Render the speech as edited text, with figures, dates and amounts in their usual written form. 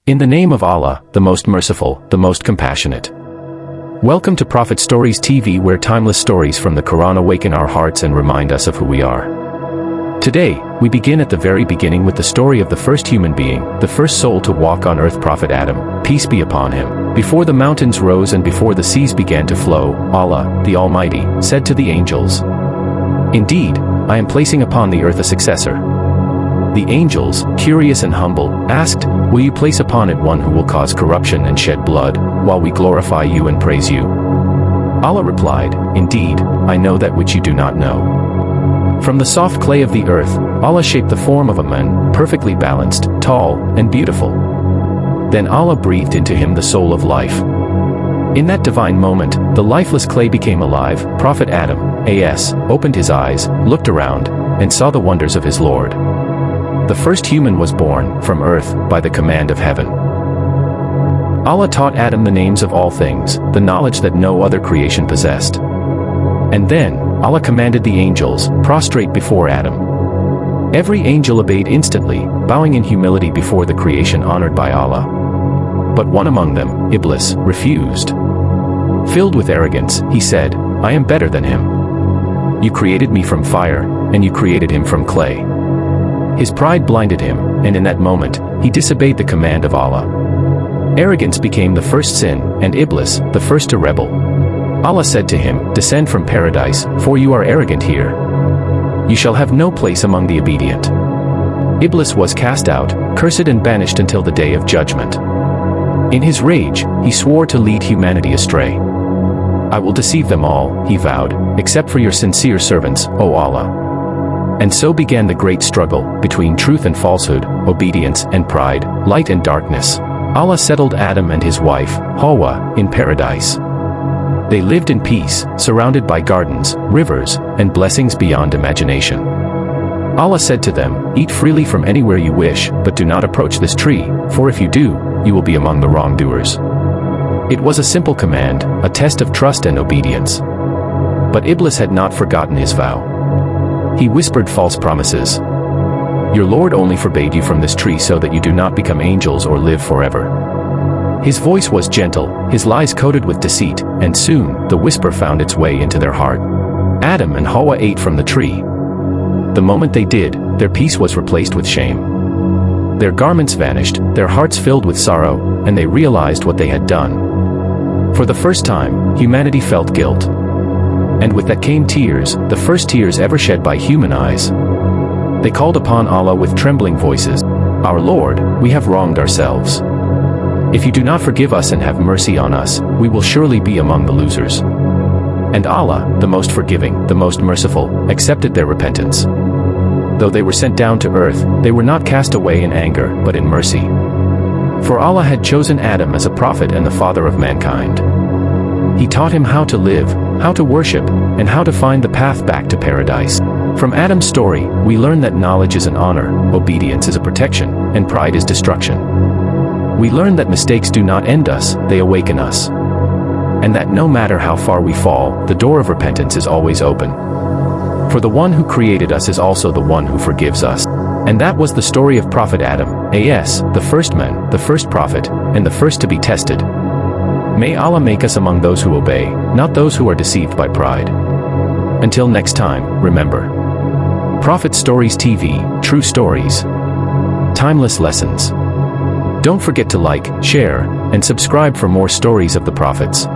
In the name of Allah, the most merciful, the most compassionate. Welcome to Prophet Stories TV, where timeless stories from the Quran awaken our hearts and remind us of who we are. Today, we begin at the very beginning with the story of the first human being, the first soul to walk on earth, Prophet Adam, peace be upon him. Before the mountains rose and before the seas began to flow, Allah, the Almighty, said to the angels, "Indeed, I am placing upon the earth a successor." The angels, curious and humble, asked, "Will you place upon it one who will cause corruption and shed blood, while we glorify you and praise you?" Allah replied, "Indeed, I know that which you do not know." From the soft clay of the earth, Allah shaped the form of a man, perfectly balanced, tall, and beautiful. Then Allah breathed into him the soul of life. In that divine moment, the lifeless clay became alive. Prophet Adam, a.s., opened his eyes, looked around, and saw the wonders of his Lord. The first human was born, from earth, by the command of heaven. Allah taught Adam the names of all things, the knowledge that no other creation possessed. And then, Allah commanded the angels, prostrate before Adam. Every angel obeyed instantly, bowing in humility before the creation honored by Allah. But one among them, Iblis, refused. Filled with arrogance, he said, "I am better than him. You created me from fire, and you created him from clay." His pride blinded him, and in that moment, he disobeyed the command of Allah. Arrogance became the first sin, and Iblis, the first to rebel. Allah said to him, "Descend from paradise, for you are arrogant here. You shall have no place among the obedient." Iblis was cast out, cursed and banished until the day of judgment. In his rage, he swore to lead humanity astray. "I will deceive them all," he vowed, "except for your sincere servants, O Allah." And so began the great struggle, between truth and falsehood, obedience and pride, light and darkness. Allah settled Adam and his wife, Hawa, in paradise. They lived in peace, surrounded by gardens, rivers, and blessings beyond imagination. Allah said to them, "Eat freely from anywhere you wish, but do not approach this tree, for if you do, you will be among the wrongdoers." It was a simple command, a test of trust and obedience. But Iblis had not forgotten his vow. He whispered false promises. "Your Lord only forbade you from this tree so that you do not become angels or live forever." His voice was gentle, his lies coated with deceit, and soon, the whisper found its way into their heart. Adam and Hawa ate from the tree. The moment they did, their peace was replaced with shame. Their garments vanished, their hearts filled with sorrow, and they realized what they had done. For the first time, humanity felt guilt. And with that came tears, the first tears ever shed by human eyes. They called upon Allah with trembling voices, "Our Lord, we have wronged ourselves. If you do not forgive us and have mercy on us, we will surely be among the losers." And Allah, the most forgiving, the most merciful, accepted their repentance. Though they were sent down to earth, they were not cast away in anger, but in mercy. For Allah had chosen Adam as a prophet and the father of mankind. He taught him how to live, how to worship, and how to find the path back to paradise. From Adam's story, we learn that knowledge is an honor, obedience is a protection, and pride is destruction. We learn that mistakes do not end us, they awaken us. And that no matter how far we fall, the door of repentance is always open. For the one who created us is also the one who forgives us. And that was the story of Prophet Adam, a.s., the first man, the first prophet, and the first to be tested. May Allah make us among those who obey, not those who are deceived by pride. Until next time, remember. Prophet Stories TV, true stories. Timeless lessons. Don't forget to like, share, and subscribe for more stories of the prophets.